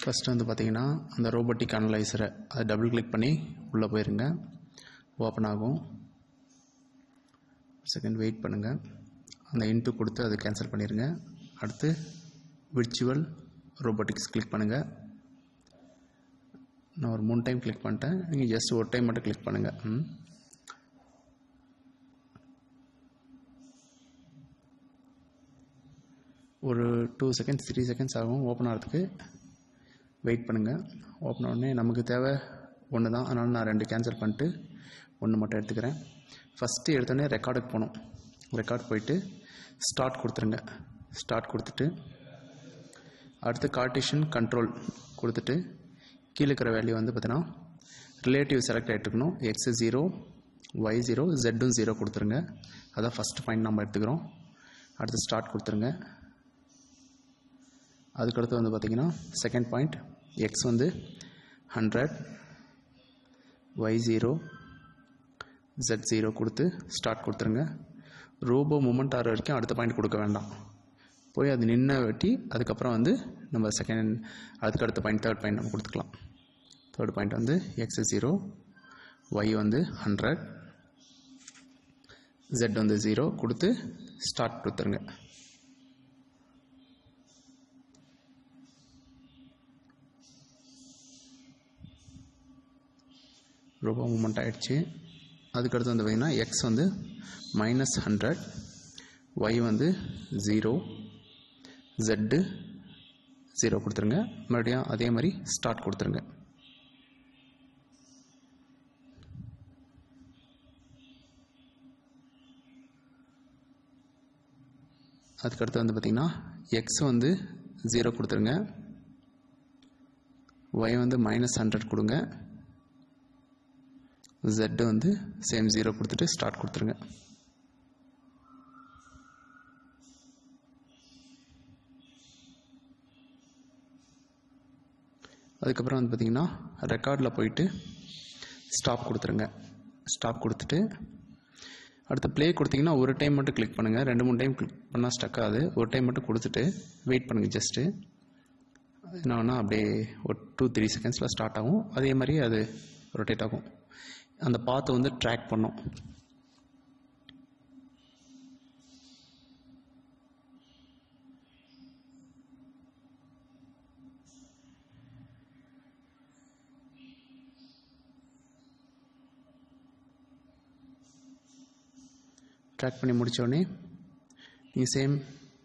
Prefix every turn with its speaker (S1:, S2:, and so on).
S1: First வந்து பார்த்திங்கன்னா அந்த ரோபோட்டிக் அனலைசரை அதை டபுள் கிளிக் பண்ணி உள்ளே போயிருங்க. ஓப்பன் ஆகும். செகண்ட் வெயிட் பண்ணுங்கள். அந்த இன்ட்டு கொடுத்து அதை கேன்சல் பண்ணிடுங்க. அடுத்து விர்ச்சுவல் ரோபோட்டிக்ஸ் கிளிக் பண்ணுங்கள். நான் ஒரு 3 டைம் கிளிக் பண்ணிட்டேன். நீங்கள் ஜஸ்ட் ஒரு டைம் மட்டும் கிளிக் பண்ணுங்கள். ஒரு 2 செகண்ட்ஸ் 3 செகண்ட்ஸ் ஆகும் ஓப்பன் ஆகிறதுக்கு. வெயிட் பண்ணுங்கள். ஓப்பன் உடனே நமக்கு தேவை ஒன்று தான், அதனால் நான் 2 கேன்சல் பண்ணிட்டு 1 மட்டும் எடுத்துக்கிறேன். ஃபஸ்ட்டு எடுத்தோடனே ரெக்கார்டுக்கு போகணும். ரெக்கார்ட் போயிட்டு ஸ்டார்ட் கொடுத்துருங்க. ஸ்டார்ட் கொடுத்துட்டு அடுத்து கார்ட்டீசியன் கண்ட்ரோல் கொடுத்துட்டு கீழே இருக்கிற வேல்யூ வந்து பார்த்தீங்கன்னா ரிலேட்டிவ் செலக்ட் எடுத்துக்கணும். எக்ஸ் 0, ஒய் 0, ஜெட்டும் 0 கொடுத்துருங்க. அதான் ஃபஸ்ட் பாயிண்ட் நம்ம எடுத்துக்கிறோம். அடுத்து ஸ்டார்ட் கொடுத்துருங்க. அதுக்கடுத்து வந்து பார்த்திங்கன்னா செகண்ட் பாயிண்ட் எக்ஸ் வந்து 100, ஒய் 0, ஜெட் 0 கொடுத்து ஸ்டார்ட் கொடுத்துருங்க. ரோபோ மூமெண்ட் ஆகிற வரைக்கும் அடுத்த பாயிண்ட் கொடுக்க வேண்டாம். போய் அது நின்ன வெட்டி அதுக்கப்புறம் வந்து நம்ம அதுக்கடுத்த பாயிண்ட் தேர்ட் பாயிண்ட் நம்ம கொடுத்துக்கலாம். தேர்ட் பாயிண்ட் வந்து எக்ஸ் 0, ஒய் வந்து 100, ஜெட் வந்து 0 கொடுத்து ஸ்டார்ட் கொடுத்துருங்க. ரோபோ மூமெண்ட் ஆகிடுச்சு. அதுக்கடுத்து வந்து பார்த்திங்கன்னா எக்ஸ் வந்து -100, ஒய் வந்து 0, ஜெட்டு 0 கொடுத்துருங்க. மறுபடியும் அதே மாதிரி ஸ்டார்ட் கொடுத்துருங்க. அதுக்கடுத்து வந்து பார்த்திங்கன்னா எக்ஸ் வந்து 0 கொடுத்துருங்க, ஒய் வந்து -100 கொடுங்க, ஜெட்டு வந்து சேம் 0 கொடுத்துட்டு ஸ்டார்ட் கொடுத்துருங்க. அதுக்கப்புறம் வந்து பார்த்திங்கன்னா ரெக்கார்டில் போயிட்டு ஸ்டாப் கொடுத்துருங்க. ஸ்டாப் கொடுத்துட்டு அடுத்து ப்ளே கொடுத்திங்கன்னா ஒரு டைம் மட்டும் கிளிக் பண்ணுங்கள். 2-3 டைம் கிளிக் பண்ணால் ஸ்டக் ஆகுது. ஒரு டைம் மட்டும் கொடுத்துட்டு வெயிட் பண்ணுங்கள். ஜஸ்ட்டு என்னன்னா அப்படியே ஒரு 2-3 செகண்ட்ஸில் ஸ்டார்ட் ஆகும். அதே மாதிரி அது ரொட்டேட் ஆகும். அந்த பாத்தை வந்து ட்ராக் பண்ணும். ட்ராக் பண்ணி முடித்தோடனே நீங்கள் சேம்